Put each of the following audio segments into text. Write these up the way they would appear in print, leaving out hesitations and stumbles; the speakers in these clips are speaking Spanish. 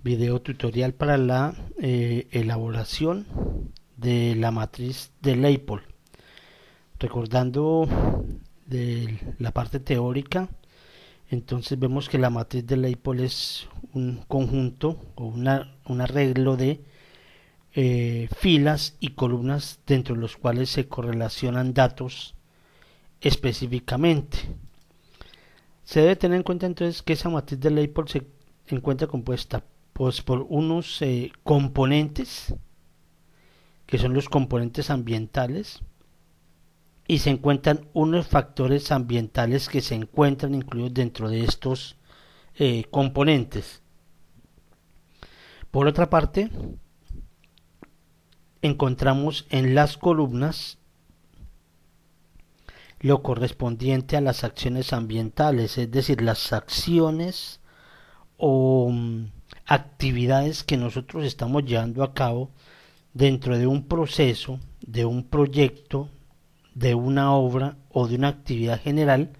Video tutorial para la elaboración de la matriz de Leipold. Recordando de la parte teórica, entonces vemos que la matriz de Leipold es un conjunto o un arreglo de filas y columnas dentro de los cuales se correlacionan datos específicamente. Se debe tener en cuenta entonces que esa matriz de Leipold se encuentra compuesta pues por unos componentes que son los componentes ambientales y se encuentran unos factores ambientales que se encuentran incluidos dentro de estos componentes. Por otra parte, encontramos en las columnas lo correspondiente a las acciones ambientales, es decir, las acciones o actividades que nosotros estamos llevando a cabo dentro de un proceso, de un proyecto, de una obra o de una actividad general,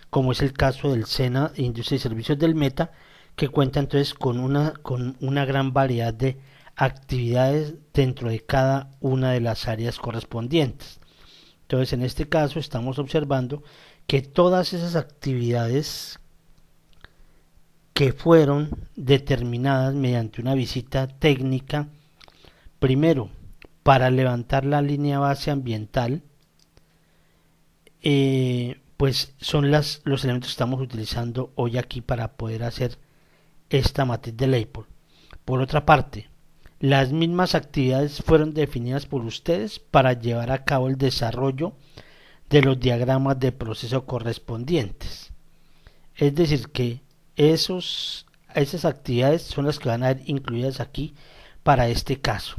como es el caso del SENA Industria y Servicios del Meta, que cuenta entonces con una gran variedad de actividades dentro de cada una de las áreas correspondientes. Entonces, en este caso estamos observando que todas esas actividades que fueron determinadas mediante una visita técnica, primero para levantar la línea base ambiental, pues son los elementos que estamos utilizando hoy aquí para poder hacer esta matriz de Leipold. Por otra parte, las mismas actividades fueron definidas por ustedes para llevar a cabo el desarrollo de los diagramas de proceso correspondientes. Es decir, que esas actividades son las que van a ir incluidas aquí para este caso.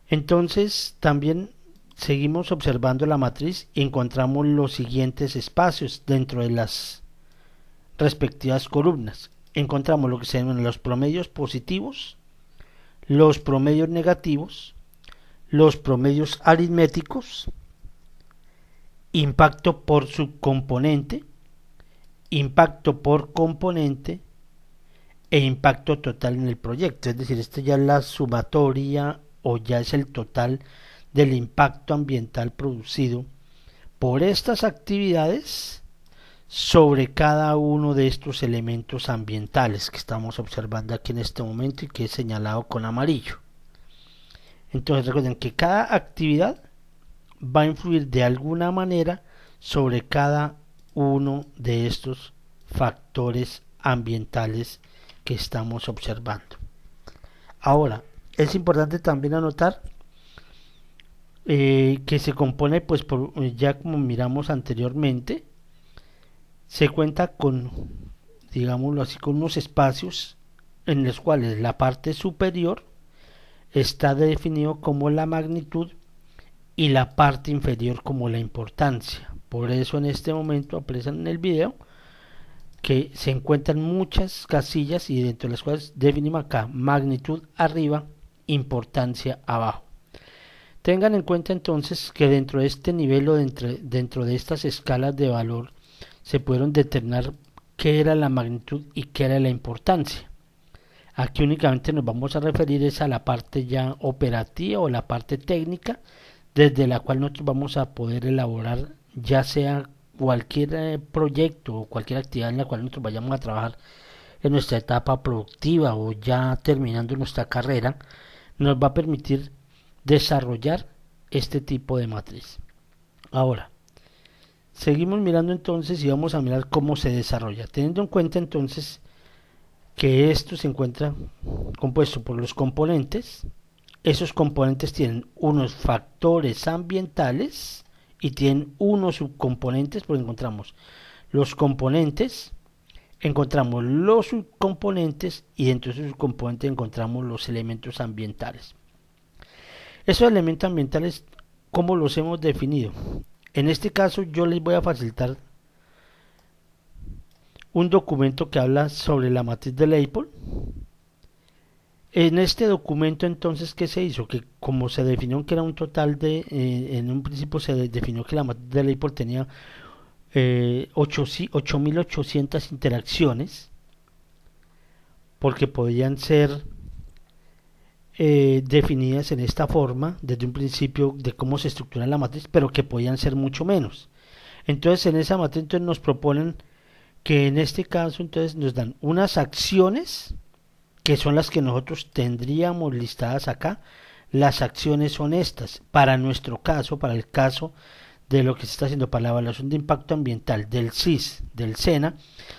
Entonces, también seguimos observando la matriz y encontramos los siguientes espacios dentro de las respectivas columnas. Encontramos lo que se llaman los promedios positivos, los promedios negativos, los promedios aritméticos, impacto por subcomponente, impacto por componente e impacto total en el proyecto. Es decir, esto ya es la sumatoria o ya es el total del impacto ambiental producido por estas actividades sobre cada uno de estos elementos ambientales que estamos observando aquí en este momento y que he señalado con amarillo. Entonces recuerden que cada actividad va a influir de alguna manera sobre cada uno de estos factores ambientales que estamos observando. Ahora, es importante también anotar que se compone, pues ya como miramos anteriormente, se cuenta con, digámoslo así, con unos espacios en los cuales la parte superior está definido como la magnitud y la parte inferior como la importancia. Por eso en este momento aprecian en el video que se encuentran muchas casillas y dentro de las cuales definimos acá magnitud arriba, importancia abajo. Tengan en cuenta entonces que dentro de este nivel o dentro de estas escalas de valor se pudieron determinar qué era la magnitud y qué era la importancia. Aquí únicamente nos vamos a referir es a la parte ya operativa o la parte técnica desde la cual nosotros vamos a poder elaborar ya sea cualquier proyecto o cualquier actividad en la cual nosotros vayamos a trabajar en nuestra etapa productiva o ya terminando nuestra carrera, nos va a permitir desarrollar este tipo de matriz. Ahora, seguimos mirando entonces y vamos a mirar cómo se desarrolla, teniendo en cuenta entonces que esto se encuentra compuesto por los componentes. Esos componentes tienen unos factores ambientales y tienen unos subcomponentes, porque encontramos los componentes, encontramos los subcomponentes y dentro de esos subcomponentes encontramos los elementos ambientales. Esos elementos ambientales, ¿cómo los hemos definido? En este caso yo les voy a facilitar un documento que habla sobre la matriz de Leipold. En este documento entonces, ¿qué se hizo? Que como se definió que era un total de, en un principio se definió que la matriz de Leipold tenía 8.800 interacciones, porque podían ser definidas en esta forma desde un principio de cómo se estructura la matriz, pero que podían ser mucho menos. Entonces en esa matriz entonces nos proponen que en este caso entonces nos dan unas acciones que son las que nosotros tendríamos listadas acá. Las acciones son estas, para nuestro caso, para el caso de lo que se está haciendo para la evaluación de impacto ambiental del SIS, del SENA,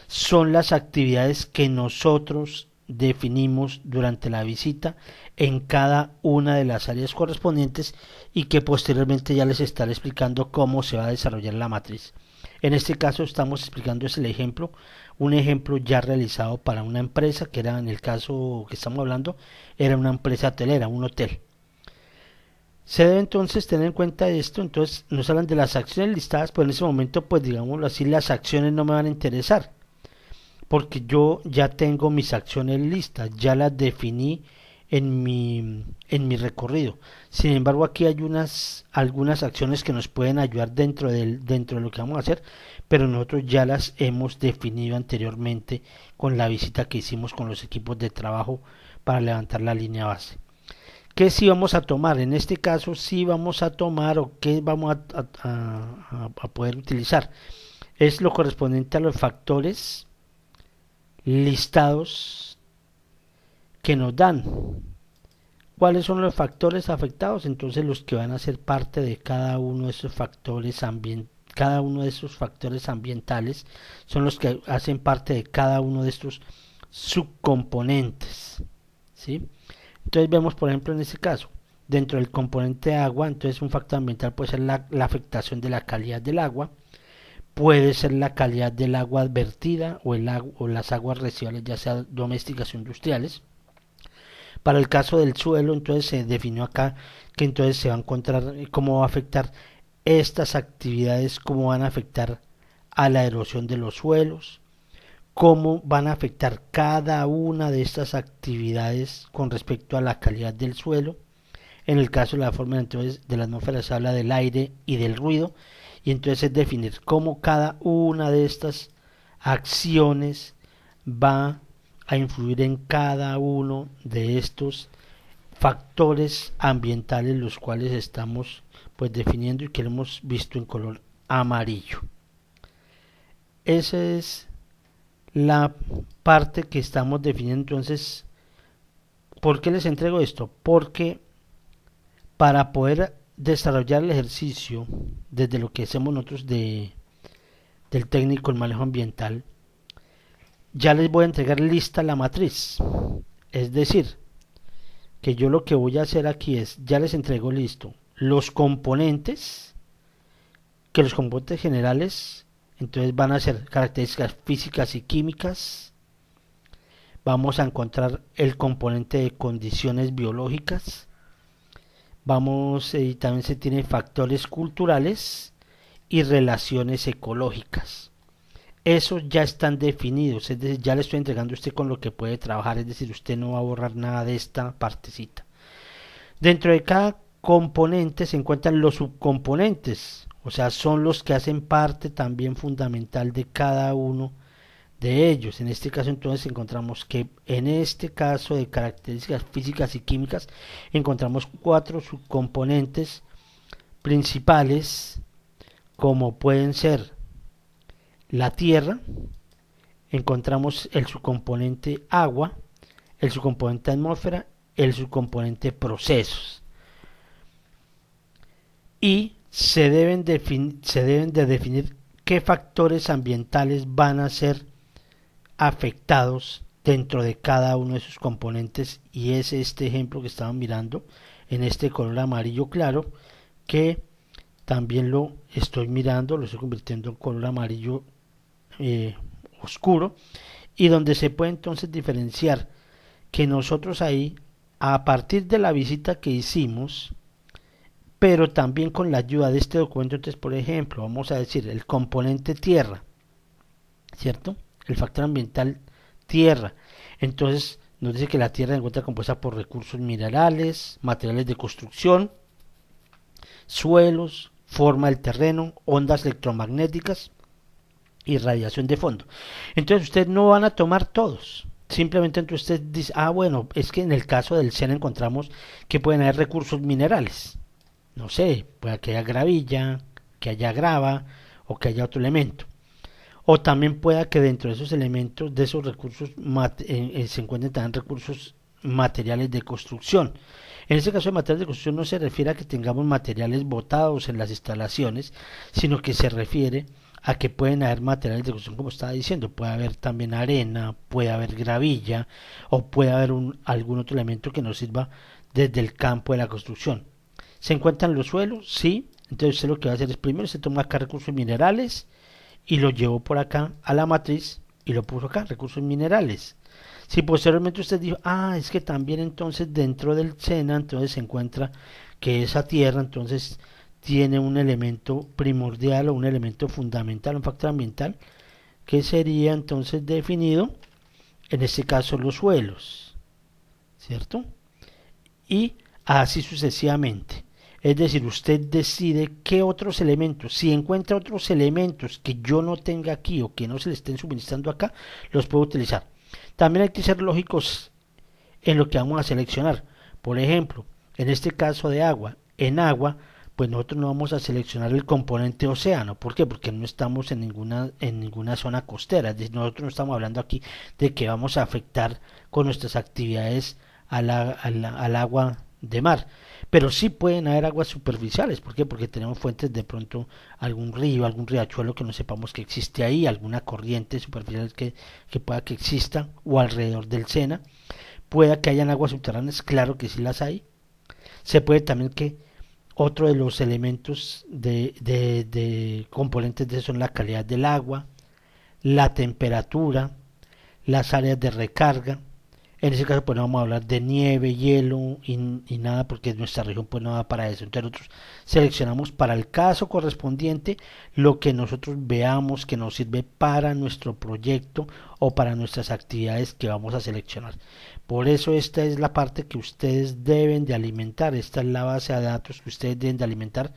son las actividades que nosotros definimos durante la visita en cada una de las áreas correspondientes y que posteriormente ya les estaré explicando cómo se va a desarrollar la matriz. En este caso estamos explicando el ejemplo, un ejemplo ya realizado para una empresa, que era en el caso que estamos hablando, era una empresa hotelera, un hotel. Se debe entonces tener en cuenta esto. Entonces nos hablan de las acciones listadas, pues en ese momento, pues digámoslo así, las acciones no me van a interesar, porque yo ya tengo mis acciones listas, ya las definí en mi recorrido. Sin embargo, aquí hay algunas acciones que nos pueden ayudar dentro de lo que vamos a hacer, pero nosotros ya las hemos definido anteriormente con la visita que hicimos con los equipos de trabajo para levantar la línea base. ¿Qué sí vamos a tomar? En este caso sí vamos a tomar, o qué vamos a poder utilizar, es lo correspondiente a los factores listados que nos dan. ¿Cuáles son los factores afectados? Entonces los que van a ser parte de cada uno de esos factores ambientales son los que hacen parte de cada uno de estos subcomponentes, ¿sí? Entonces vemos, por ejemplo, en este caso, dentro del componente agua, entonces un factor ambiental puede ser la afectación de la calidad del agua, puede ser la calidad del agua vertida o las aguas residuales, ya sea domésticas o industriales. Para el caso del suelo, entonces se definió acá que entonces se va a encontrar cómo va a afectar estas actividades, cómo van a afectar a la erosión de los suelos, cómo van a afectar cada una de estas actividades con respecto a la calidad del suelo. En el caso de la forma entonces de la atmósfera se habla del aire y del ruido, y entonces es definir cómo cada una de estas acciones va a influir en cada uno de estos factores ambientales, los cuales estamos pues definiendo y que hemos visto en color amarillo. Esa es la parte que estamos definiendo. Entonces, ¿por qué les entrego esto? Porque para poder desarrollar el ejercicio desde lo que hacemos nosotros del técnico en manejo ambiental, ya les voy a entregar lista la matriz. Es decir, que yo lo que voy a hacer aquí es, ya les entrego listo los componentes, que los componentes generales entonces van a ser características físicas y químicas. Vamos a encontrar el componente de condiciones biológicas. Y también se tiene factores culturales y relaciones ecológicas. Esos ya están definidos, es decir, ya le estoy entregando a usted con lo que puede trabajar, es decir, usted no va a borrar nada de esta partecita. Dentro de cada componente se encuentran los subcomponentes, o sea, son los que hacen parte también fundamental de cada uno de ellos. En este caso entonces encontramos que en este caso de características físicas y químicas encontramos 4 subcomponentes principales, como pueden ser la tierra, encontramos el subcomponente agua, el subcomponente atmósfera, el subcomponente procesos, y se deben de definir qué factores ambientales van a ser afectados dentro de cada uno de sus componentes, y es este ejemplo que estaban mirando en este color amarillo claro, que también lo estoy mirando, lo estoy convirtiendo en color amarillo oscuro, y donde se puede entonces diferenciar que nosotros ahí, a partir de la visita que hicimos, pero también con la ayuda de este documento, entonces por ejemplo vamos a decir el componente tierra, ¿cierto? El factor ambiental tierra, entonces nos dice que la tierra se encuentra compuesta por recursos minerales, materiales de construcción, suelos, forma del terreno, ondas electromagnéticas y radiación de fondo. Entonces ustedes no van a tomar todos, Simplemente entonces usted dice, ah, bueno, es que en el caso del SENA encontramos que pueden haber recursos minerales. No sé, puede que haya gravilla, que haya grava o que haya otro elemento. O también pueda que dentro de esos elementos, de esos recursos, se encuentren también recursos materiales de construcción. En este caso de materiales de construcción no se refiere a que tengamos materiales botados en las instalaciones, sino que se refiere a que pueden haber materiales de construcción, como estaba diciendo, puede haber también arena, puede haber gravilla o puede haber algún otro elemento que nos sirva desde el campo de la construcción. ¿Se encuentran los suelos? Sí. Entonces usted lo que va a hacer es primero se toma acá recursos minerales y lo llevó por acá a la matriz y lo puso acá, recursos minerales. Si posteriormente usted dijo, ah, es que también entonces dentro del SENA entonces se encuentra que esa tierra entonces tiene un elemento primordial o un elemento fundamental, un factor ambiental, que sería entonces definido, en este caso los suelos, ¿cierto? Y así sucesivamente. Es decir, usted decide qué otros elementos, si encuentra otros elementos que yo no tenga aquí o que no se le estén suministrando acá, los puedo utilizar. También hay que ser lógicos en lo que vamos a seleccionar. Por ejemplo, en este caso de agua, en agua, pues nosotros no vamos a seleccionar el componente océano. ¿Por qué? Porque no estamos en ninguna zona costera. Es decir, nosotros no estamos hablando aquí de que vamos a afectar con nuestras actividades al agua de mar. Pero sí pueden haber aguas superficiales. ¿Por qué? Porque tenemos fuentes de pronto algún río, algún riachuelo que no sepamos que existe ahí, alguna corriente superficial que pueda que exista o alrededor del Sena. Pueda que hayan aguas subterráneas, claro que sí las hay. Se puede también que otro de los elementos de componentes de eso son la calidad del agua, la temperatura, las áreas de recarga. En ese caso pues no vamos a hablar de nieve, hielo y nada porque nuestra región pues no da para eso. Entonces nosotros seleccionamos para el caso correspondiente lo que nosotros veamos que nos sirve para nuestro proyecto o para nuestras actividades que vamos a seleccionar. Por eso esta es la parte que ustedes deben de alimentar, esta es la base de datos que ustedes deben de alimentar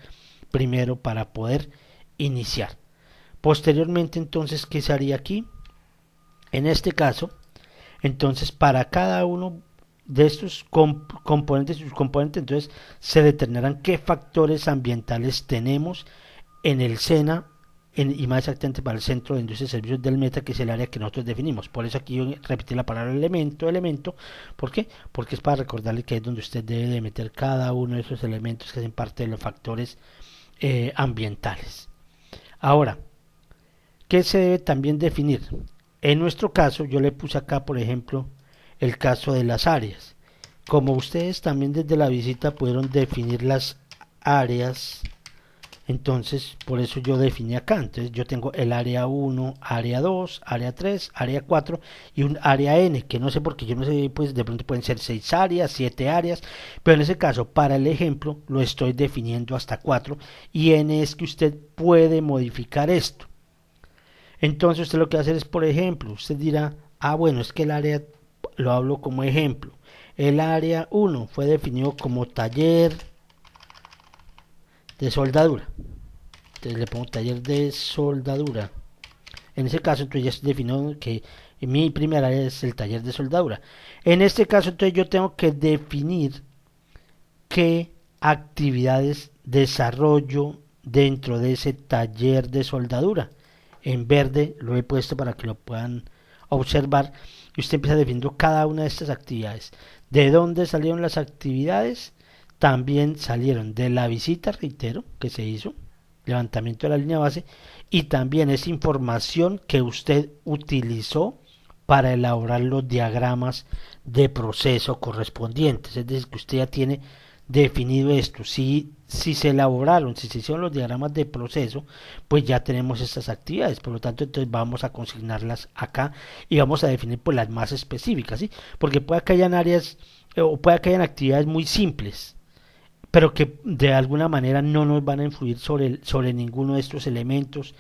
primero para poder iniciar. Posteriormente entonces, ¿qué se haría aquí? En este caso, entonces para cada uno de estos componentes y subcomponentes, entonces se determinarán qué factores ambientales tenemos en el SENA y más exactamente para el Centro de Industria y Servicios del Meta, que es el área que nosotros definimos. Por eso aquí yo repetí la palabra elemento. ¿Por qué? Porque es para recordarle que es donde usted debe de meter cada uno de esos elementos que hacen parte de los factores ambientales. Ahora, ¿qué se debe también definir? En nuestro caso, yo le puse acá, por ejemplo, el caso de las áreas. Como ustedes también desde la visita pudieron definir las áreas, entonces por eso yo definí acá. Entonces yo tengo el área 1, área 2, área 3, área 4 y un área N, que no sé por qué, yo no sé, pues de pronto pueden ser 6 áreas, 7 áreas, pero en ese caso, para el ejemplo, lo estoy definiendo hasta 4 y N es que usted puede modificar esto. Entonces usted lo que va a hacer es, por ejemplo, usted dirá, ah, bueno, es que el área, lo hablo como ejemplo, el área 1 fue definido como taller de soldadura. Entonces le pongo taller de soldadura. En ese caso, entonces ya estoy definiendo que mi primera área es el taller de soldadura. En este caso, entonces yo tengo que definir qué actividades desarrollo dentro de ese taller de soldadura. En verde lo he puesto para que lo puedan observar y usted empieza definiendo cada una de estas actividades. ¿De dónde salieron las actividades? También salieron de la visita, reitero, que se hizo, levantamiento de la línea base, y también es información que usted utilizó para elaborar los diagramas de proceso correspondientes. Es decir, que usted ya tiene definido esto. Si se elaboraron, si se hicieron los diagramas de proceso, pues ya tenemos estas actividades. Por lo tanto, entonces vamos a consignarlas acá y vamos a definir pues las más específicas, ¿sí? Porque puede que hayan áreas o puede que hayan actividades muy simples, pero que de alguna manera no nos van a influir sobre ninguno de estos elementos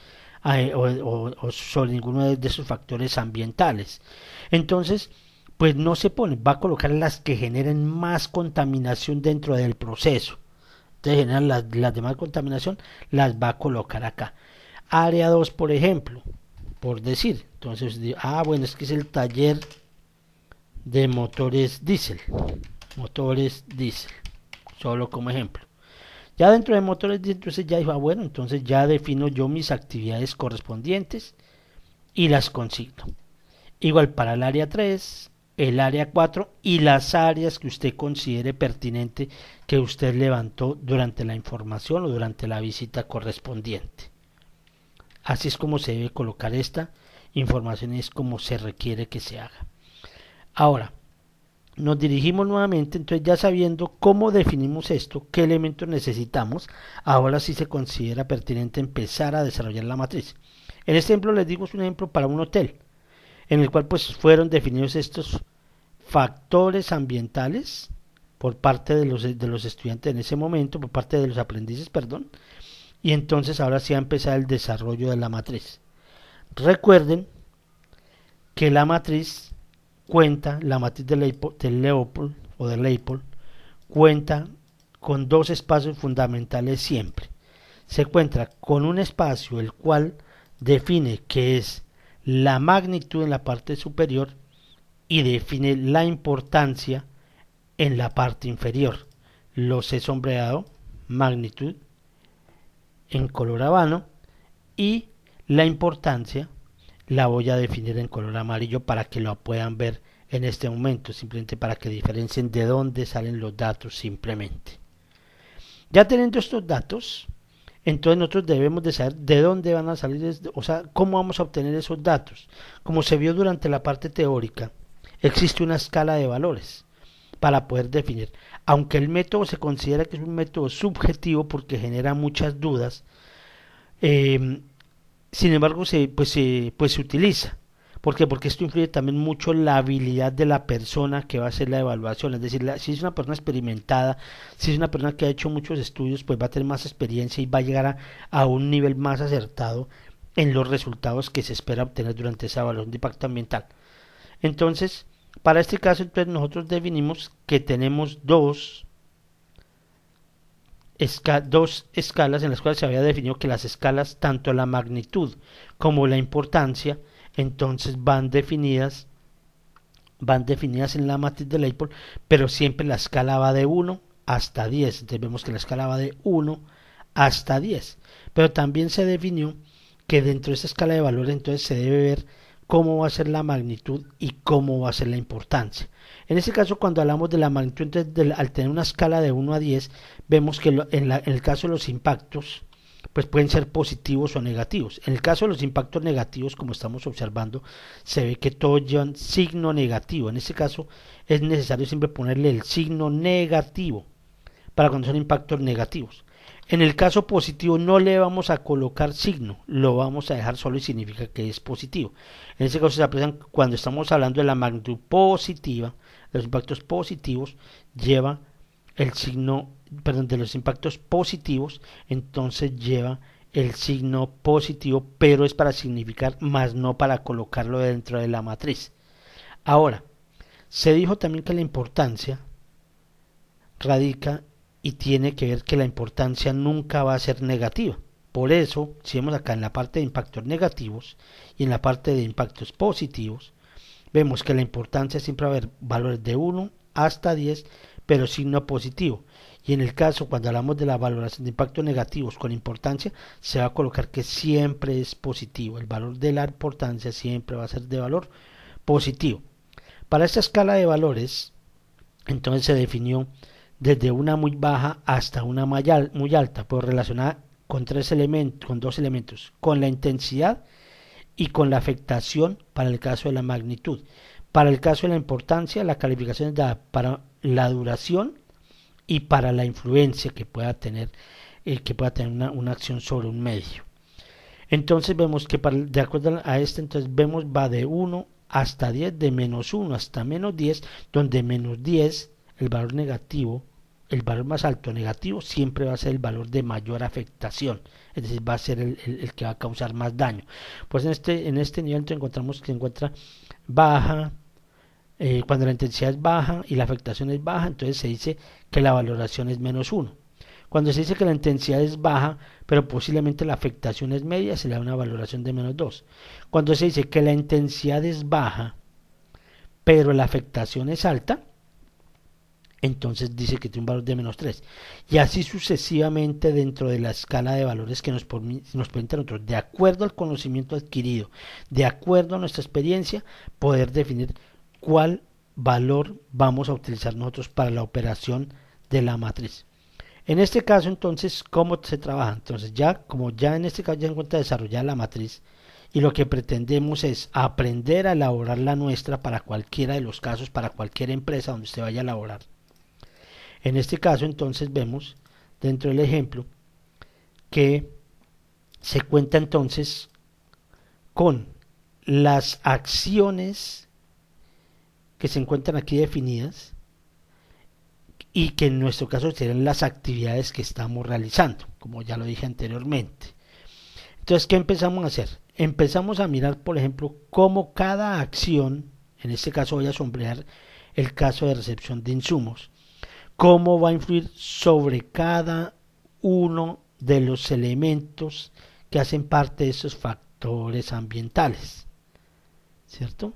o sobre ninguno de esos factores ambientales. Entonces, pues no se pone, va a colocar las que generen más contaminación dentro del proceso. Entonces generan las demás contaminación, las va a colocar acá. Área 2, por ejemplo, por decir. Entonces, bueno, es que es el taller de motores diésel. Motores diésel, solo como ejemplo. Ya dentro de motores diésel, entonces ya dijo, bueno, entonces ya defino yo mis actividades correspondientes y las consigno. Igual para el área 3, el área 4 y las áreas que usted considere pertinente que usted levantó durante la información o durante la visita correspondiente. Así es como se debe colocar esta información, es como se requiere que se haga. Ahora, nos dirigimos nuevamente, entonces ya sabiendo cómo definimos esto, qué elementos necesitamos, ahora sí se considera pertinente empezar a desarrollar la matriz. En este ejemplo les digo, es un ejemplo para un hotel, en el cual pues fueron definidos estos factores ambientales por parte de los estudiantes en ese momento, por parte de los aprendices, perdón, y entonces ahora sí va a empezar el desarrollo de la matriz. Recuerden que la matriz cuenta, la matriz de Leopold o de Leipold cuenta con dos espacios fundamentales siempre. Se encuentra con un espacio el cual define que es la magnitud en la parte superior y define la importancia en la parte inferior. Los he sombreado, magnitud en color habano, y la importancia la voy a definir en color amarillo para que lo puedan ver en este momento, simplemente para que diferencien de dónde salen los datos simplemente. Ya teniendo estos datos, entonces nosotros debemos de saber de dónde van a salir, o sea, cómo vamos a obtener esos datos. Como se vio durante la parte teórica, existe una escala de valores para poder definir. Aunque el método se considera que es un método subjetivo porque genera muchas dudas, sin embargo se utiliza. ¿Por qué? Porque esto influye también mucho en la habilidad de la persona que va a hacer la evaluación. Es decir, si es una persona experimentada, si es una persona que ha hecho muchos estudios, pues va a tener más experiencia y va a llegar a un nivel más acertado en los resultados que se espera obtener durante esa evaluación de impacto ambiental. Entonces, para este caso, entonces nosotros definimos que tenemos dos escalas en las cuales se había definido que las escalas, tanto la magnitud como la importancia, entonces van definidas en la matriz de Leipold, pero siempre la escala va de 1 hasta 10. Entonces vemos que la escala va de 1 hasta 10. Pero también se definió que dentro de esa escala de valores entonces se debe ver cómo va a ser la magnitud y cómo va a ser la importancia. En este caso, cuando hablamos de la magnitud, entonces, al tener una escala de 1 a 10, vemos que en el caso de los impactos, pues pueden ser positivos o negativos. En el caso de los impactos negativos, como estamos observando, se ve que todos llevan signo negativo. En este caso es necesario siempre ponerle el signo negativo para cuando son impactos negativos. En el caso positivo no le vamos a colocar signo, lo vamos a dejar solo y significa que es positivo. En este caso se aprecian cuando estamos hablando de la magnitud positiva, de los impactos positivos, lleva el signo, perdón, de los impactos positivos, entonces lleva el signo positivo, pero es para significar, más no para colocarlo dentro de la matriz. Ahora, se dijo también que la importancia radica y tiene que ver que la importancia nunca va a ser negativa. Por eso, si vemos acá en la parte de impactos negativos y en la parte de impactos positivos, vemos que la importancia siempre va a haber valores de 1 hasta 10, pero signo positivo. Y en el caso, cuando hablamos de la valoración de impactos negativos con importancia, se va a colocar que siempre es positivo. El valor de la importancia siempre va a ser de valor positivo. Para esta escala de valores, entonces se definió desde una muy baja hasta una muy alta, pues relacionada con dos elementos, con la intensidad y con la afectación para el caso de la magnitud. Para el caso de la importancia, la calificación es dada para la duración y para la influencia que pueda tener una acción sobre un medio. Entonces vemos que de acuerdo a entonces vemos va de 1 hasta 10, de menos 1 hasta menos 10, donde menos 10, el valor negativo, el valor más alto negativo siempre va a ser el valor de mayor afectación, es decir, va a ser el que va a causar más daño. Pues en este nivel encontramos que se encuentra baja, cuando la intensidad es baja y la afectación es baja, entonces se dice que la valoración es menos 1. Cuando se dice que la intensidad es baja, pero posiblemente la afectación es media, se le da una valoración de menos 2. Cuando se dice que la intensidad es baja, pero la afectación es alta, entonces dice que tiene un valor de -3. Y así sucesivamente dentro de la escala de valores que nos permite a nosotros, de acuerdo al conocimiento adquirido, de acuerdo a nuestra experiencia, poder definir cuál valor vamos a utilizar nosotros para la operación de la matriz. En este caso, entonces, ¿cómo se trabaja? Entonces, como ya en este caso ya encuentra desarrollada la matriz, y lo que pretendemos es aprender a elaborar la nuestra para cualquiera de los casos, para cualquier empresa donde usted vaya a elaborar. En este caso, entonces, vemos dentro del ejemplo que se cuenta entonces con las acciones que se encuentran aquí definidas y que en nuestro caso serían las actividades que estamos realizando, como ya lo dije anteriormente. Entonces, ¿qué empezamos a hacer? Empezamos a mirar, por ejemplo, cómo cada acción, en este caso voy a sombrear el caso de recepción de insumos, cómo va a influir sobre cada uno de los elementos que hacen parte de esos factores ambientales, ¿cierto?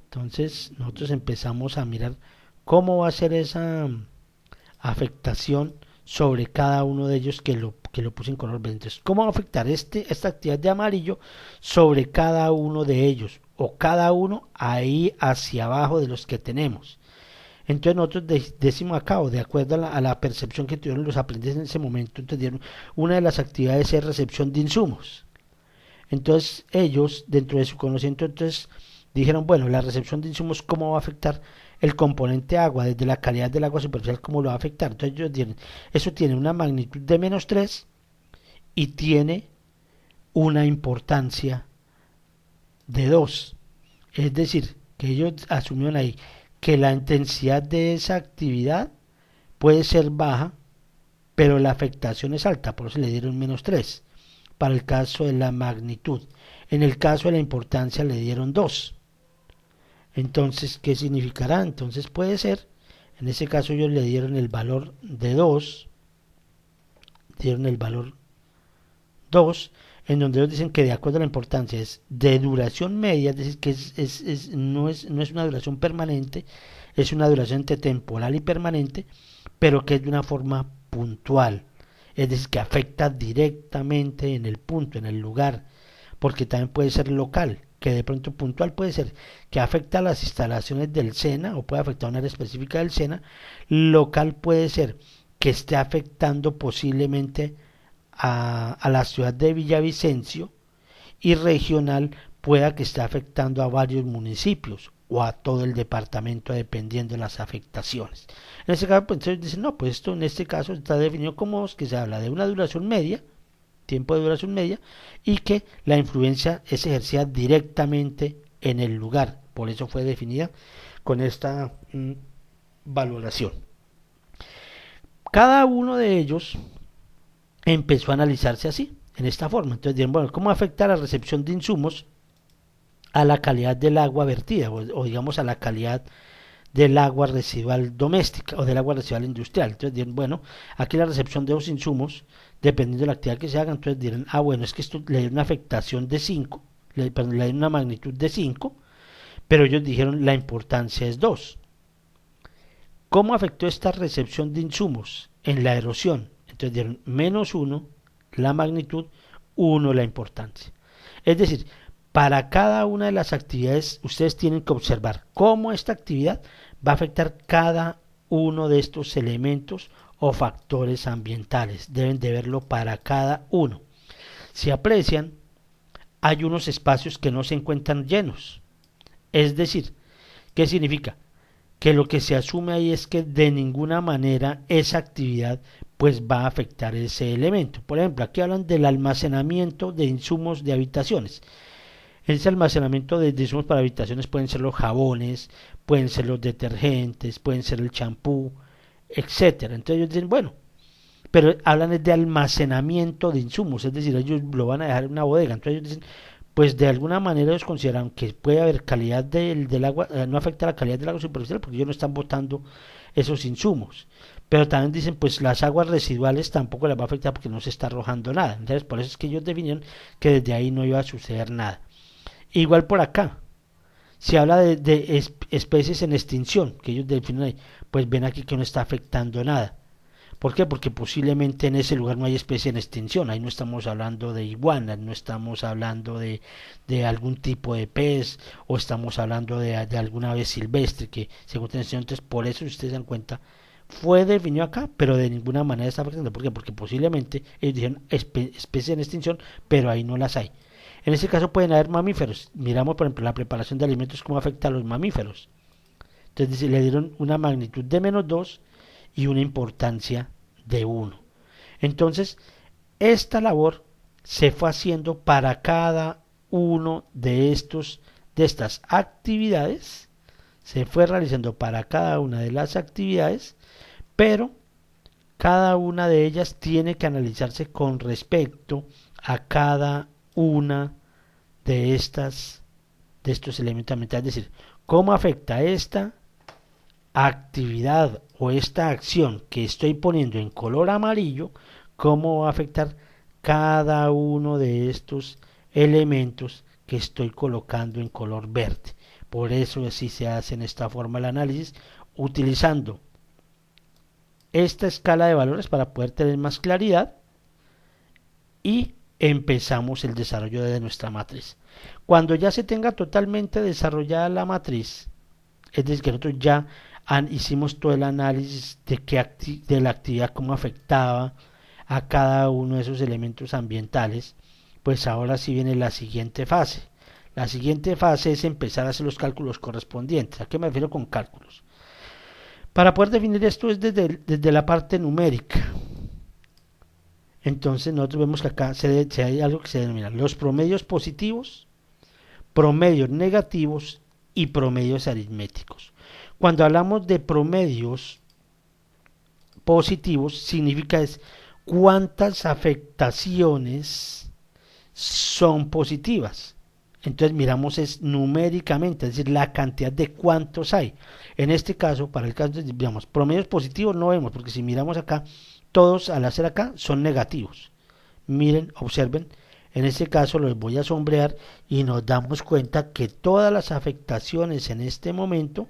Entonces nosotros empezamos a mirar cómo va a ser esa afectación sobre cada uno de ellos que lo puse en color verde. Entonces, ¿cómo va a afectar esta actividad de amarillo sobre cada uno de ellos? O cada uno ahí hacia abajo de los que tenemos. Entonces nosotros decimos acá, o de acuerdo a la percepción que tuvieron los aprendices en ese momento, entonces dieron, una de las actividades es recepción de insumos. Entonces ellos, dentro de su conocimiento, entonces dijeron, bueno, la recepción de insumos, ¿cómo va a afectar el componente agua? Desde la calidad del agua superficial, ¿cómo lo va a afectar? Entonces ellos dijeron, eso tiene una magnitud de -3 y tiene una importancia de 2. Es decir, que ellos asumieron ahí que la intensidad de esa actividad puede ser baja, pero la afectación es alta, por eso le dieron -3 para el caso de la magnitud. En el caso de la importancia le dieron 2. Entonces, ¿qué significará? Entonces puede ser, en ese caso ellos le dieron el valor de 2, dieron el valor 2, en donde ellos dicen que de acuerdo a la importancia es de duración media, es decir, que no es una duración permanente, es una duración entre temporal y permanente, pero que es de una forma puntual, es decir, que afecta directamente en el punto, en el lugar, porque también puede ser local, que de pronto puntual puede ser que afecta a las instalaciones del SENA o puede afectar a una área específica del SENA, local puede ser que esté afectando posiblemente a la ciudad de Villavicencio, y regional pueda que esté afectando a varios municipios o a todo el departamento dependiendo de las afectaciones. En este caso, pues entonces dicen, no, pues esto en este caso está definido como que se habla de una duración media, tiempo de duración media, y que la influencia es ejercida directamente en el lugar. Por eso fue definida con esta valoración. Cada uno de ellos empezó a analizarse así, en esta forma. Entonces dijeron, bueno, ¿cómo afecta la recepción de insumos a la calidad del agua vertida o digamos a la calidad del agua residual doméstica o del agua residual industrial? Entonces dijeron, bueno, aquí la recepción de los insumos, dependiendo de la actividad que se haga, entonces dirán, bueno, es que esto le dio una afectación de 5, le dio una magnitud de 5, pero ellos dijeron la importancia es 2. ¿Cómo afectó esta recepción de insumos en la erosión? Entonces dieron -1 la magnitud, 1 la importancia. Es decir, para cada una de las actividades ustedes tienen que observar cómo esta actividad va a afectar cada uno de estos elementos o factores ambientales. Deben de verlo para cada uno. Si aprecian, hay unos espacios que no se encuentran llenos. Es decir, ¿qué significa? Que lo que se asume ahí es que de ninguna manera esa actividad pues va a afectar ese elemento. Por ejemplo, aquí hablan del almacenamiento de insumos de habitaciones. Ese almacenamiento de insumos para habitaciones pueden ser los jabones, pueden ser los detergentes, pueden ser el champú, etcétera. Entonces ellos dicen, bueno, pero hablan de almacenamiento de insumos, es decir, ellos lo van a dejar en una bodega. Entonces ellos dicen, pues de alguna manera ellos consideran que puede haber calidad del agua, no afecta la calidad del agua superficial porque ellos no están botando esos insumos. Pero también dicen, pues las aguas residuales tampoco les va a afectar porque no se está arrojando nada. Entonces por eso es que ellos definieron que desde ahí no iba a suceder nada. Igual por acá, Si habla de especies en extinción, que ellos definen ahí, pues ven aquí que no está afectando nada. ¿Por qué? Porque posiblemente en ese lugar no hay especie en extinción. Ahí no estamos hablando de iguanas, no estamos hablando de algún tipo de pez, o estamos hablando de alguna ave silvestre que se encuentra en extinción. Entonces, por eso, si ustedes se dan cuenta, fue definido acá, pero de ninguna manera está afectando. ¿Por qué? Porque posiblemente ellos dijeron especies en extinción, pero ahí no las hay. En este caso pueden haber mamíferos. Miramos, por ejemplo, la preparación de alimentos, cómo afecta a los mamíferos. Entonces le dieron una magnitud de -2 y una importancia de 1. Entonces, esta labor se fue haciendo para cada uno de estas actividades, se fue realizando para cada una de las actividades, pero cada una de ellas tiene que analizarse con respecto a cada una de estos elementos ambientales, es decir, cómo afecta esta actividad o esta acción que estoy poniendo en color amarillo, cómo va a afectar cada uno de estos elementos que estoy colocando en color verde. Por eso así se hace en esta forma el análisis, utilizando esta escala de valores para poder tener más claridad, y empezamos el desarrollo de nuestra matriz. Cuando ya se tenga totalmente desarrollada la matriz, es decir, que nosotros ya hicimos todo el análisis de la actividad, cómo afectaba a cada uno de esos elementos ambientales, pues ahora sí viene la siguiente fase. La siguiente fase es empezar a hacer los cálculos correspondientes. ¿A qué me refiero con cálculos? Para poder definir esto es desde la parte numérica. Entonces nosotros vemos que acá hay algo que se denomina los promedios positivos, promedios negativos y promedios aritméticos. Cuando hablamos de promedios positivos, significa es cuántas afectaciones son positivas. Entonces miramos es numéricamente, es decir, la cantidad de cuántos hay. En este caso, para el caso, digamos, promedios positivos no vemos, porque si miramos acá, todos al hacer acá son negativos. Miren, observen, en este caso los voy a sombrear y nos damos cuenta que todas las afectaciones en este momento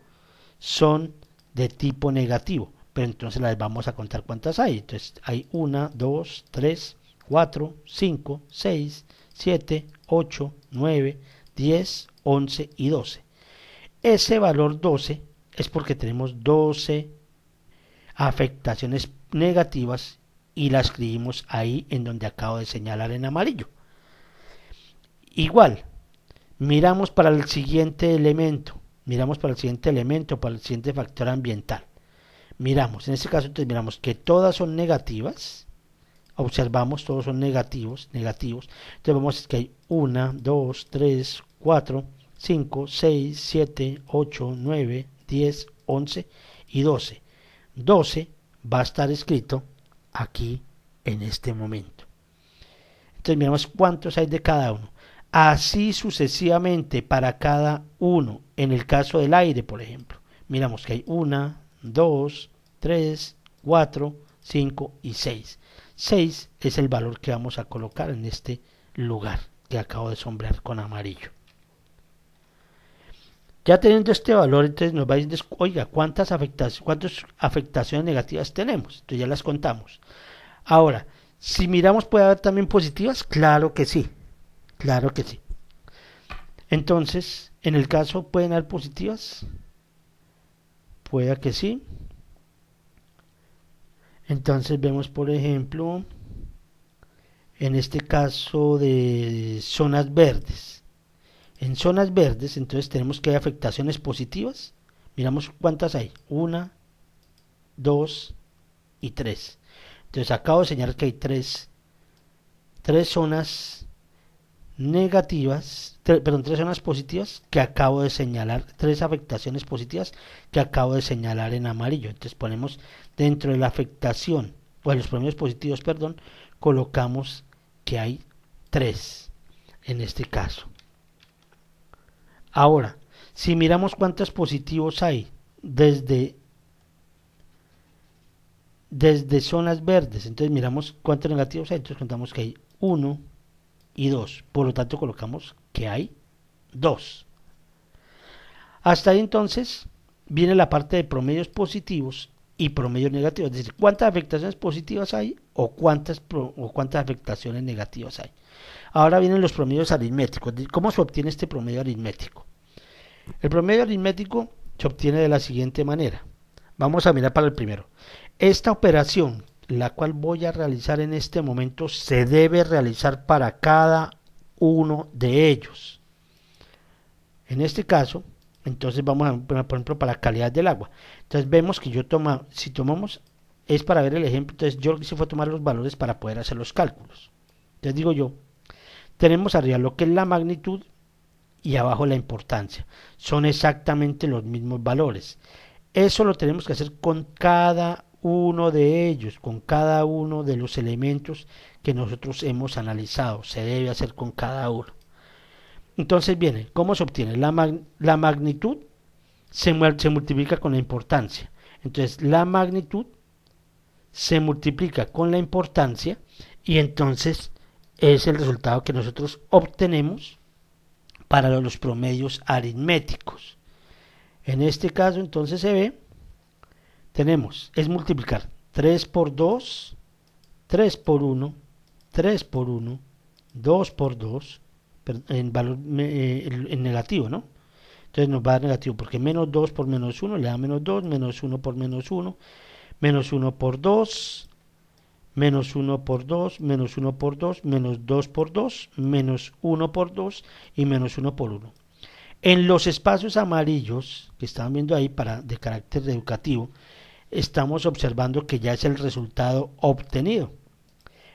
son de tipo negativo, pero entonces las vamos a contar cuántas hay. Entonces hay 1, 2, 3, 4, 5, 6, 7, 8, 9, 10, 11 y 12. Ese valor 12 es porque tenemos 12 afectaciones negativas y la escribimos ahí en donde acabo de señalar en amarillo. Igual, miramos para el siguiente elemento, para el siguiente factor ambiental. Miramos, en este caso entonces miramos que todas son negativas, observamos todos son negativos, entonces vemos que hay 1, 2, 3, 4, 5, 6, 7, 8, 9, 10, 11 y 12. 12 va a estar escrito aquí en este momento. Entonces miramos cuántos hay de cada uno. Así sucesivamente para cada uno. En el caso del aire, por ejemplo, miramos que hay 1, 2, 3, 4, 5 y 6. 6 es el valor que vamos a colocar en este lugar que acabo de sombrear con amarillo. Ya teniendo este valor, entonces nos va a decir, oiga, ¿cuántas afectaciones negativas tenemos? Entonces ya las contamos. Ahora, si miramos, ¿puede haber también positivas? Claro que sí, claro que sí. Entonces, en el caso, ¿pueden haber positivas? Puede que sí. Entonces vemos, por ejemplo, en este caso de zonas verdes. En zonas verdes, entonces tenemos que hay afectaciones positivas. Miramos cuántas hay. 1, 2 y 3. Entonces acabo de señalar que hay tres zonas negativas, tres zonas positivas que acabo de señalar, tres afectaciones positivas que acabo de señalar en amarillo. Entonces ponemos dentro de la afectación, o de los promedios positivos, perdón, colocamos que hay 3 en este caso. Ahora, si miramos cuántos positivos hay desde zonas verdes, entonces miramos cuántos negativos hay, entonces contamos que hay 1 y 2, por lo tanto colocamos que hay 2. Hasta ahí entonces viene la parte de promedios positivos y promedios negativos, es decir, cuántas afectaciones positivas hay o cuántas afectaciones negativas hay. Ahora vienen los promedios aritméticos. ¿Cómo se obtiene este promedio aritmético? El promedio aritmético se obtiene de la siguiente manera. Vamos a mirar para el primero. Esta operación, la cual voy a realizar en este momento, se debe realizar para cada uno de ellos. En este caso, entonces vamos a poner, por ejemplo, para calidad del agua. Entonces vemos que si tomamos, es para ver el ejemplo, entonces yo lo que hice fue tomar los valores para poder hacer los cálculos. Entonces digo yo, tenemos arriba lo que es la magnitud y abajo la importancia. Son exactamente los mismos valores. Eso lo tenemos que hacer con cada uno de ellos, con cada uno de los elementos que nosotros hemos analizado. Se debe hacer con cada uno. Entonces viene, ¿cómo se obtiene? La magnitud se multiplica con la importancia. Entonces la magnitud se multiplica con la importancia y entonces es el resultado que nosotros obtenemos para los promedios aritméticos. En este caso entonces se ve, es multiplicar 3 por 2, 3 por 1, 3 por 1, 2 por 2, en valor en negativo, ¿no? Entonces nos va a dar negativo porque menos 2 por menos 1 le da menos 2, menos 1 por menos 1, menos 1 por 2, menos 1 por 2, menos 1 por 2, menos 2 por 2, menos 1 por 2 y menos 1 por 1. En los espacios amarillos que están viendo ahí de carácter educativo, estamos observando que ya es el resultado obtenido.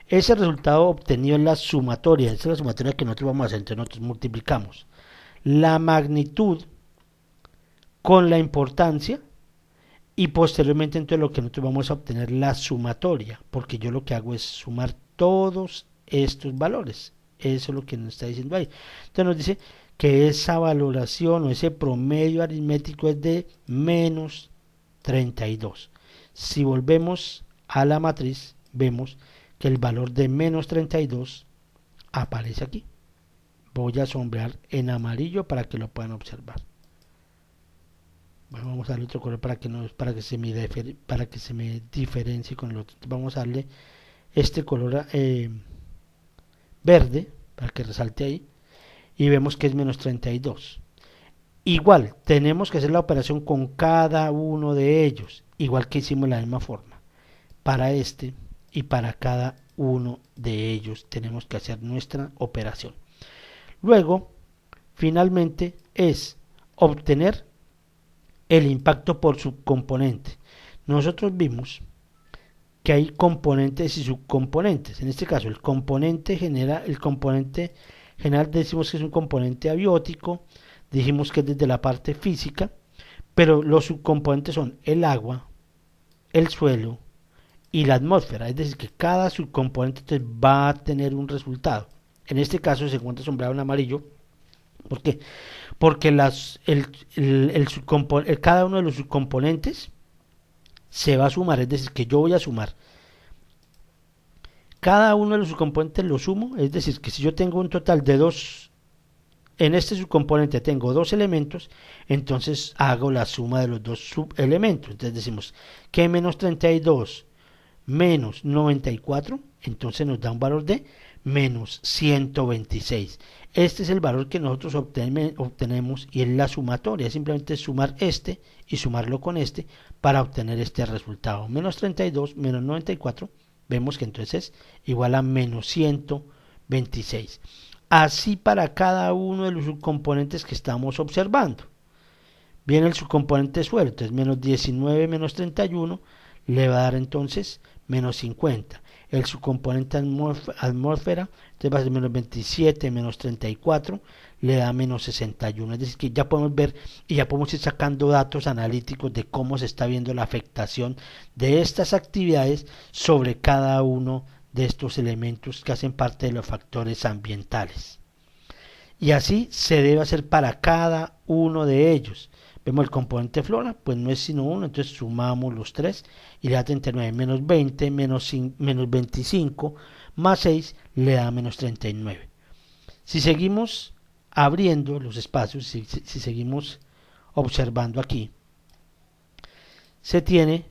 Ese resultado obtenido es la sumatoria, esa es la sumatoria que nosotros vamos a hacer, entonces nosotros multiplicamos la magnitud con la importancia y posteriormente entonces lo que nosotros vamos a obtener la sumatoria, porque yo lo que hago es sumar todos estos valores. Eso es lo que nos está diciendo ahí. Entonces nos dice que esa valoración o ese promedio aritmético es de menos 32. Si volvemos a la matriz, vemos que el valor de menos 32 aparece aquí. Voy a sombrear en amarillo para que lo puedan observar. Bueno, vamos a darle otro color para que se me diferencie con el otro. Vamos a darle este color verde para que resalte ahí y vemos que es menos 32. Igual, tenemos que hacer la operación con cada uno de ellos, igual que hicimos de la misma forma. Para este y para cada uno de ellos tenemos que hacer nuestra operación. Luego, finalmente, es obtener el impacto por subcomponente. Nosotros vimos que hay componentes y subcomponentes. En este caso, el componente general decimos que es un componente abiótico, dijimos que es desde la parte física, pero los subcomponentes son el agua, el suelo y la atmósfera, es decir, que cada subcomponente va a tener un resultado. En este caso se encuentra sombreado en amarillo. ¿Por qué? Porque cada uno de los subcomponentes se va a sumar, es decir, que yo voy a sumar cada uno de los subcomponentes, lo sumo, es decir, que si yo tengo un total de 2, en este subcomponente tengo 2 elementos, entonces hago la suma de los 2 subelementos. Entonces decimos que menos 32 menos 94, entonces nos da un valor de menos 126. Este es el valor que nosotros obtenemos y es la sumatoria, simplemente sumar este y sumarlo con este para obtener este resultado. Menos 32 menos 94, vemos que entonces es igual a menos 126. Así para cada uno de los subcomponentes que estamos observando. Viene el subcomponente suelo, entonces menos 19 menos 31 le va a dar entonces menos 50. El subcomponente atmósfera, entonces va a ser menos 27 menos 34, le da menos 61. Es decir, que ya podemos ver y ya podemos ir sacando datos analíticos de cómo se está viendo la afectación de estas actividades sobre cada uno de estos elementos que hacen parte de los factores ambientales. Y así se debe hacer para cada uno de ellos. Vemos el componente flora, pues no es sino uno, entonces sumamos los 3 y le da 39, menos 20, menos 25, más 6 le da menos 39. Si seguimos abriendo los espacios, si seguimos observando aquí, se tiene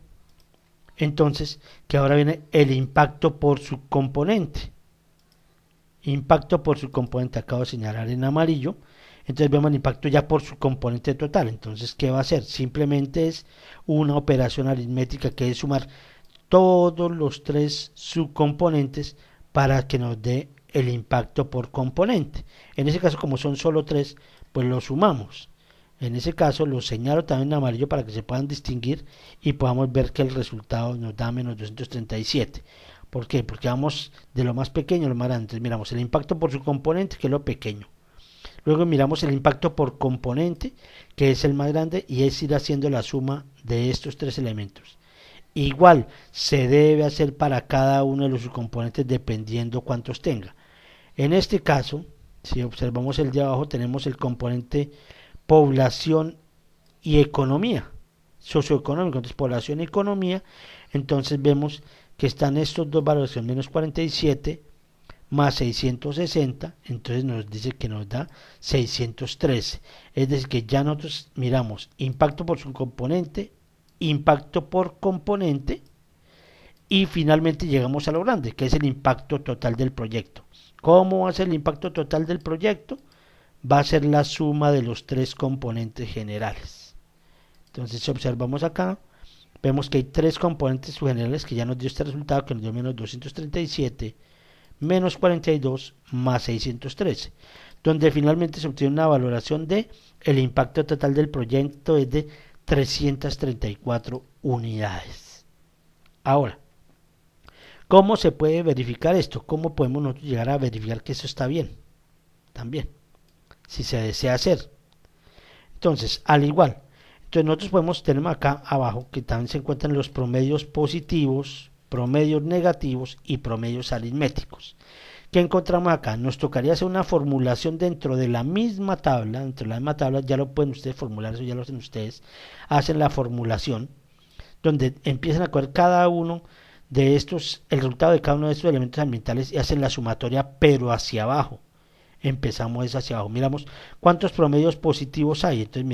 entonces que ahora viene el impacto por su componente. Impacto por su componente, acabo de señalar en amarillo. Entonces vemos el impacto ya por su componente total. Entonces, ¿qué va a hacer? Simplemente es una operación aritmética que es sumar todos los tres subcomponentes para que nos dé el impacto por componente. En ese caso, como son solo tres, pues lo sumamos. En ese caso lo señalo también en amarillo para que se puedan distinguir y podamos ver que el resultado nos da menos 237. ¿Por qué? Porque vamos de lo más pequeño a lo más grande. Entonces miramos el impacto por su componente, que es lo pequeño. Luego miramos el impacto por componente, que es el más grande, y es ir haciendo la suma de estos tres elementos. Igual se debe hacer para cada uno de los subcomponentes dependiendo cuántos tenga. En este caso, si observamos el de abajo, tenemos el componente población y economía, socioeconómico. Entonces población y economía, entonces vemos que están estos dos valores, son menos 47 más 660, entonces nos dice que nos da 613. Es decir, que ya nosotros miramos impacto por su componente, impacto por componente, y finalmente llegamos a lo grande, que es el impacto total del proyecto. ¿Cómo va a ser el impacto total del proyecto? Va a ser la suma de los tres componentes generales. Entonces, si observamos acá, vemos que hay tres componentes generales que ya nos dio este resultado, que nos dio menos 237, menos 42, más 613, donde finalmente se obtiene una valoración de el impacto total del proyecto es de 334 unidades. Ahora, ¿cómo se puede verificar esto? ¿Cómo podemos nosotros llegar a verificar que eso está bien? También, si se desea hacer. Entonces, al igual, entonces nosotros podemos tener acá abajo que también se encuentran los promedios positivos, promedios negativos y promedios aritméticos. ¿Qué encontramos acá? Nos tocaría hacer una formulación dentro de la misma tabla, ya lo pueden ustedes formular, eso ya lo hacen ustedes, hacen la formulación, donde empiezan a coger cada uno de estos, el resultado de cada uno de estos elementos ambientales y hacen la sumatoria, pero hacia abajo. Empezamos hacia abajo, miramos cuántos promedios positivos hay, entonces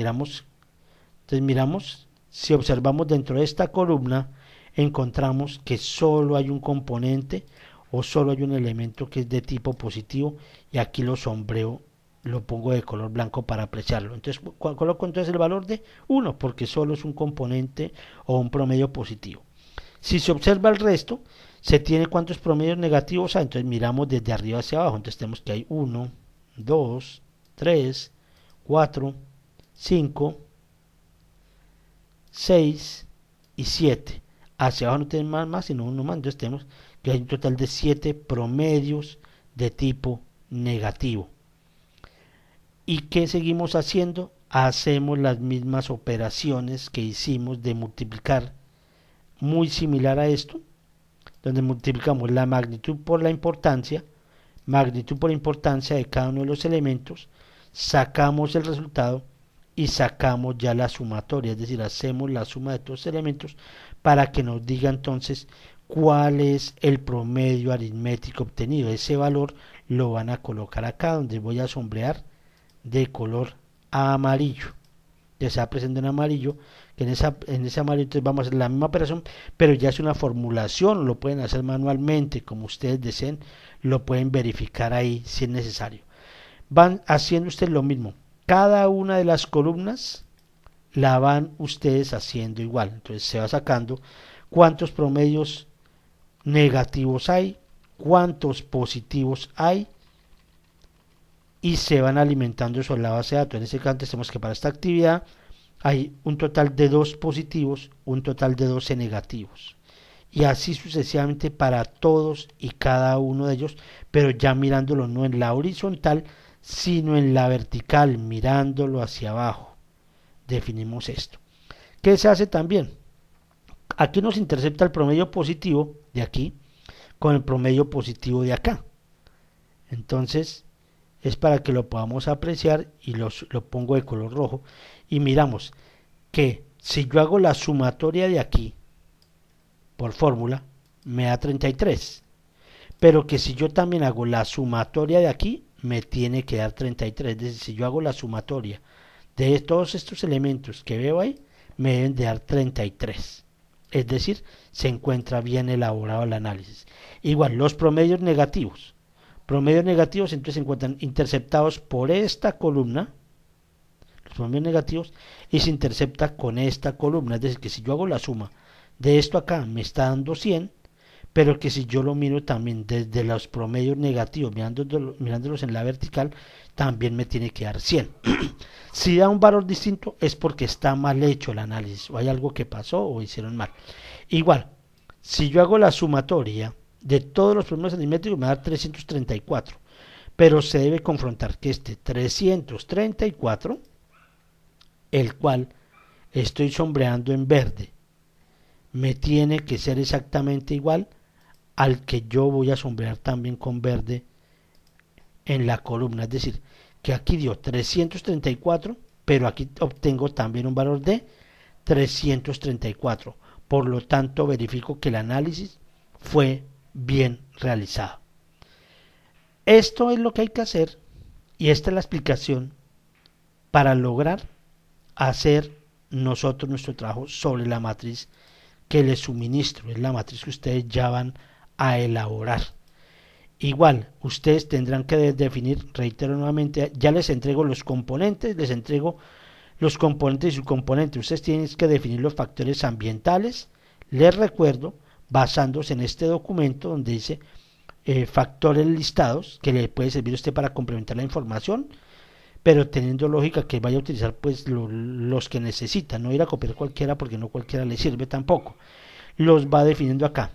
miramos, si observamos dentro de esta columna, encontramos que solo hay un componente o solo hay un elemento que es de tipo positivo, y aquí lo sombreo, lo pongo de color blanco para apreciarlo. Entonces coloco entonces el valor de 1 porque solo es un componente o un promedio positivo. Si se observa el resto, se tiene cuántos promedios negativos hay. Entonces miramos desde arriba hacia abajo, entonces tenemos que hay 1, 2, 3, 4, 5, 6 y 7. Hacia abajo no tenemos más sino uno más, entonces tenemos que hay un total de 7 promedios de tipo negativo. ¿Y qué seguimos haciendo? Hacemos las mismas operaciones que hicimos de multiplicar, muy similar a esto, donde multiplicamos la magnitud por importancia de cada uno de los elementos, sacamos el resultado y sacamos ya la sumatoria, es decir, hacemos la suma de todos los elementos para que nos diga entonces cuál es el promedio aritmético obtenido. Ese valor lo van a colocar acá, donde voy a sombrear de color amarillo, ya sea presente en amarillo, que en ese amarillo entonces vamos a hacer la misma operación, pero ya es una formulación, lo pueden hacer manualmente como ustedes deseen, lo pueden verificar ahí si es necesario. Van haciendo ustedes lo mismo, cada una de las columnas la van ustedes haciendo igual, entonces se va sacando cuántos promedios negativos hay, cuántos positivos hay, y se van alimentando sobre la base de datos. En este caso tenemos que para esta actividad hay un total de 2 positivos, un total de 12 negativos, y así sucesivamente para todos y cada uno de ellos, pero ya mirándolo no en la horizontal sino en la vertical, mirándolo hacia abajo. Definimos esto. ¿Qué se hace también? Aquí nos intercepta el promedio positivo de aquí con el promedio positivo de acá, entonces es para que lo podamos apreciar, y lo pongo de color rojo, y miramos que si yo hago la sumatoria de aquí por fórmula me da 33, pero que si yo también hago la sumatoria de aquí me tiene que dar 33, es decir, si yo hago la sumatoria de todos estos elementos que veo ahí, me deben de dar 33. Es decir, se encuentra bien elaborado el análisis. Igual, los promedios negativos. Promedios negativos entonces se encuentran interceptados por esta columna, los promedios negativos, y se intercepta con esta columna. Es decir, que si yo hago la suma de esto acá, me está dando 100, pero que si yo lo miro también desde los promedios negativos, mirándolos en la vertical, también me tiene que dar 100. Si da un valor distinto es porque está mal hecho el análisis, o hay algo que pasó o hicieron mal. Igual, si yo hago la sumatoria de todos los promedios asimétricos, me da 334, pero se debe confrontar que este 334, el cual estoy sombreando en verde, me tiene que ser exactamente igual al que yo voy a sombrear también con verde en la columna. Es decir, que aquí dio 334, pero aquí obtengo también un valor de 334. Por lo tanto, verifico que el análisis fue bien realizado. Esto es lo que hay que hacer, y esta es la explicación para lograr hacer nosotros nuestro trabajo sobre la matriz que les suministro. Es la matriz que ustedes ya van a elaborar. Igual, ustedes tendrán que definir, reitero nuevamente, ya les entrego los componentes, les entrego los componentes y subcomponentes. Ustedes tienen que definir los factores ambientales. Les recuerdo, basándose en este documento donde dice factores listados, que le puede servir a usted para complementar la información, pero teniendo lógica que vaya a utilizar pues los que necesita, no ir a copiar cualquiera porque no cualquiera le sirve tampoco. Los va definiendo acá,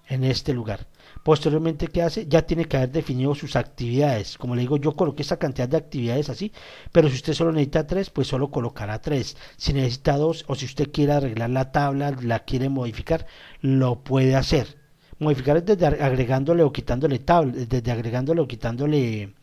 en este lugar. Posteriormente, ¿qué hace? Ya tiene que haber definido sus actividades. Como le digo, yo coloqué esa cantidad de actividades así, pero si usted solo necesita 3, pues solo colocará 3. Si necesita 2, o si usted quiere arreglar la tabla, la quiere modificar, lo puede hacer. Modificar es desde agregándole o quitándole tabla, desde agregándole o quitándole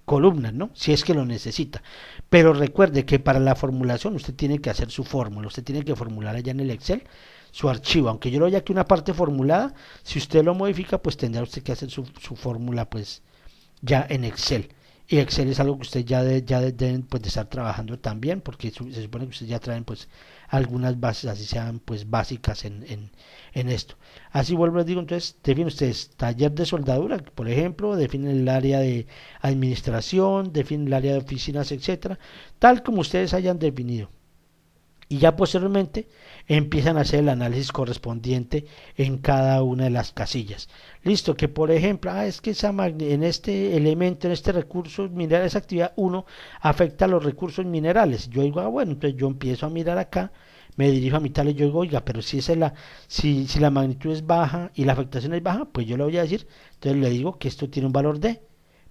columnas, ¿no? Si es que lo necesita. Pero recuerde que para la formulación usted tiene que hacer su fórmula, usted tiene que formular allá en el Excel su archivo, aunque yo lo haya aquí una parte formulada, si usted lo modifica, pues tendrá usted que hacer su fórmula pues ya en Excel. Y Excel es algo que usted deben pues de estar trabajando también, porque se supone que ustedes ya traen pues algunas bases, así sean pues básicas en esto. Así vuelvo, les digo, entonces definen ustedes taller de soldadura, por ejemplo, definen el área de administración, definen el área de oficinas, etcétera, tal como ustedes hayan definido. Y ya posteriormente empiezan a hacer el análisis correspondiente en cada una de las casillas. Listo, que por ejemplo, es que en este elemento, en este recurso mineral, esa actividad 1 afecta a los recursos minerales. Yo digo, bueno, entonces yo empiezo a mirar acá, me dirijo a mi tal y yo digo, oiga, pero si la magnitud es baja y la afectación es baja, pues yo le voy a decir, entonces le digo que esto tiene un valor de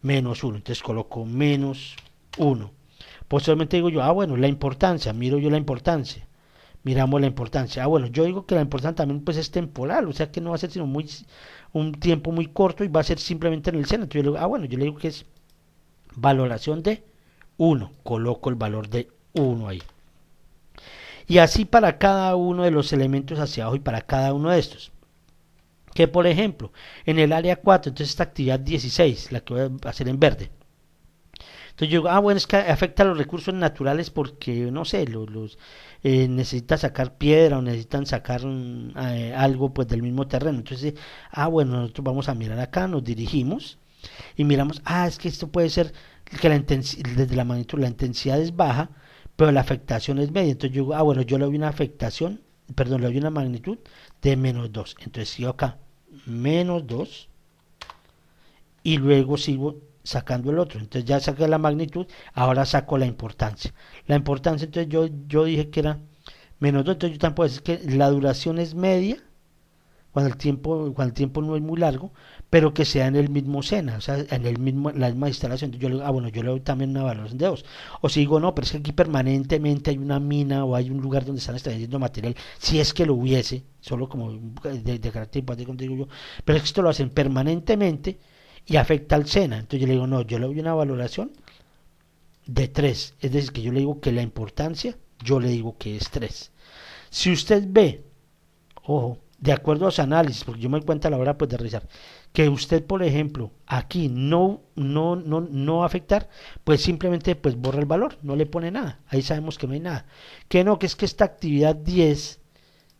-1, entonces coloco -1. Posteriormente digo yo, bueno, la importancia, miro yo la importancia, miramos la importancia. Bueno, yo digo que la importancia también pues es temporal, o sea que no va a ser sino un tiempo muy corto y va a ser simplemente en el seno. Entonces yo le digo, bueno, yo le digo que es valoración de 1, coloco el valor de 1 ahí. Y así para cada uno de los elementos hacia abajo y para cada uno de estos. Que por ejemplo, en el área 4, entonces esta actividad 16, la que voy a hacer en verde. Entonces yo digo, bueno, es que afecta a los recursos naturales porque, no sé, necesita sacar piedra o necesitan sacar algo pues del mismo terreno. Entonces, bueno, nosotros vamos a mirar acá, nos dirigimos y miramos, es que esto puede ser que desde la magnitud la intensidad es baja, pero la afectación es media. Entonces yo digo, bueno, yo le doy una afectación, perdón, le doy una magnitud de -2. Entonces sigo acá, -2 y luego sigo sacando el otro. Entonces ya saqué la magnitud, ahora saco la importancia. La importancia, entonces yo dije que era -2, entonces yo también puedo decir que la duración es media, cuando el tiempo no es muy largo, pero que sea en el mismo SENA, o sea, en la misma instalación. Entonces yo le digo, bueno, yo le doy también una valoración de 2. O si digo, no, pero es que aquí permanentemente hay una mina o hay un lugar donde están extrayendo material, si es que lo hubiese, solo como de carácter hipotético, digo yo, pero es que esto lo hacen permanentemente y afecta al SENA. Entonces yo le digo, no, yo le doy una valoración de 3, es decir, que yo le digo que la importancia, yo le digo que es 3. Si usted ve, ojo, de acuerdo a su análisis, porque yo me doy cuenta a la hora pues de revisar, que usted, por ejemplo, aquí no va a afectar, pues simplemente pues borra el valor, no le pone nada, ahí sabemos que no hay nada. Que no, que es que esta actividad 10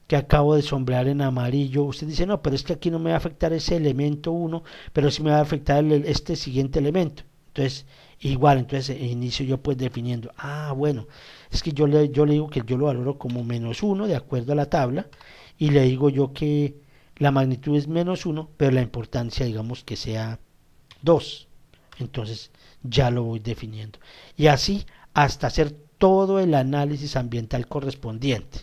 que acabo de sombrear en amarillo, usted dice, no, pero es que aquí no me va a afectar ese elemento 1, pero sí me va a afectar este siguiente elemento. Entonces, igual, entonces inicio yo pues definiendo, bueno, es que yo le digo que yo lo valoro como -1 de acuerdo a la tabla, y le digo yo que la magnitud es -1, pero la importancia digamos que sea 2. Entonces ya lo voy definiendo. Y así hasta hacer todo el análisis ambiental correspondiente.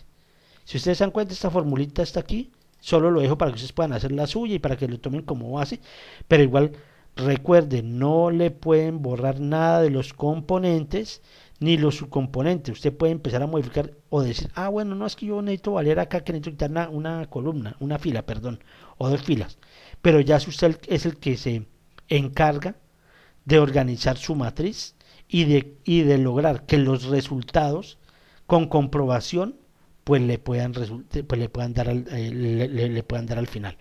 Si ustedes se dan cuenta, esta formulita está aquí, solo lo dejo para que ustedes puedan hacer la suya y para que lo tomen como base, pero igual recuerden, no le pueden borrar nada de los componentes ni los subcomponentes. Usted puede empezar a modificar o decir, bueno, no, es que yo necesito valer acá, que necesito quitar una columna, una fila, perdón, o 2 filas, pero ya si usted es el que se encarga de organizar su matriz y de lograr que los resultados con comprobación pues le puedan dar le puedan dar al final.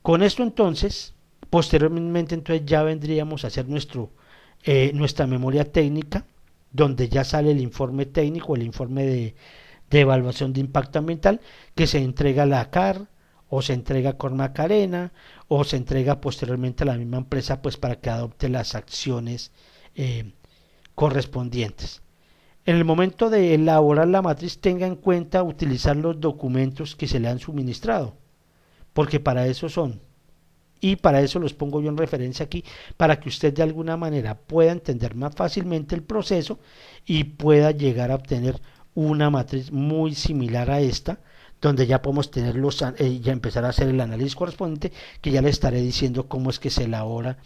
Con esto entonces, posteriormente entonces ya vendríamos a hacer nuestra memoria técnica, donde ya sale el informe técnico, el informe de evaluación de impacto ambiental, que se entrega a la CAR, o se entrega a Cormacarena, o se entrega posteriormente a la misma empresa pues para que adopte las acciones correspondientes. En el momento de elaborar la matriz, tenga en cuenta utilizar los documentos que se le han suministrado, porque para eso son, y para eso los pongo yo en referencia aquí, para que usted de alguna manera pueda entender más fácilmente el proceso y pueda llegar a obtener una matriz muy similar a esta, donde ya podemos tener ya empezar a hacer el análisis correspondiente, que ya le estaré diciendo cómo es que se elabora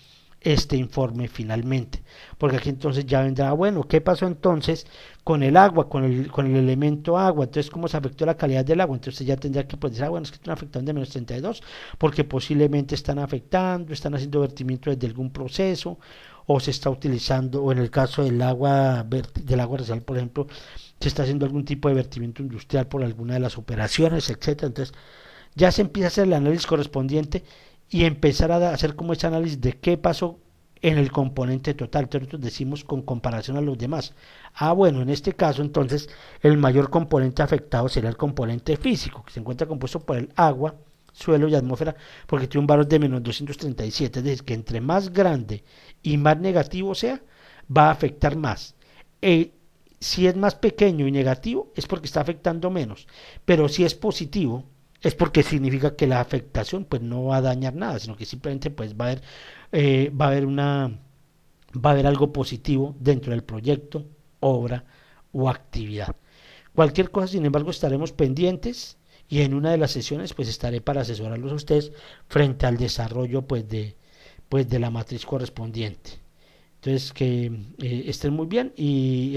este informe finalmente, porque aquí entonces ya vendrá, bueno, ¿qué pasó entonces con el agua, con el elemento agua? Entonces, ¿cómo se afectó la calidad del agua? Entonces ya tendría que pues decir, bueno, es que están afectando de -32, porque posiblemente están afectando, están haciendo vertimiento desde algún proceso, o se está utilizando, o en el caso del agua residual, por ejemplo, se está haciendo algún tipo de vertimiento industrial por alguna de las operaciones, etcétera. Entonces, ya se empieza a hacer el análisis correspondiente y empezar a hacer como ese análisis de qué pasó en el componente total. Entonces nosotros decimos con comparación a los demás. Bueno, en este caso entonces el mayor componente afectado será el componente físico, que se encuentra compuesto por el agua, suelo y atmósfera, porque tiene un valor de -237, es decir, que entre más grande y más negativo sea, va a afectar más. Si es más pequeño y negativo, es porque está afectando menos, pero si es positivo, es porque significa que la afectación pues no va a dañar nada, sino que simplemente pues va a haber algo positivo dentro del proyecto, obra o actividad. Cualquier cosa, sin embargo, estaremos pendientes y en una de las sesiones pues estaré para asesorarlos a ustedes frente al desarrollo pues de la matriz correspondiente. Entonces que estén muy bien y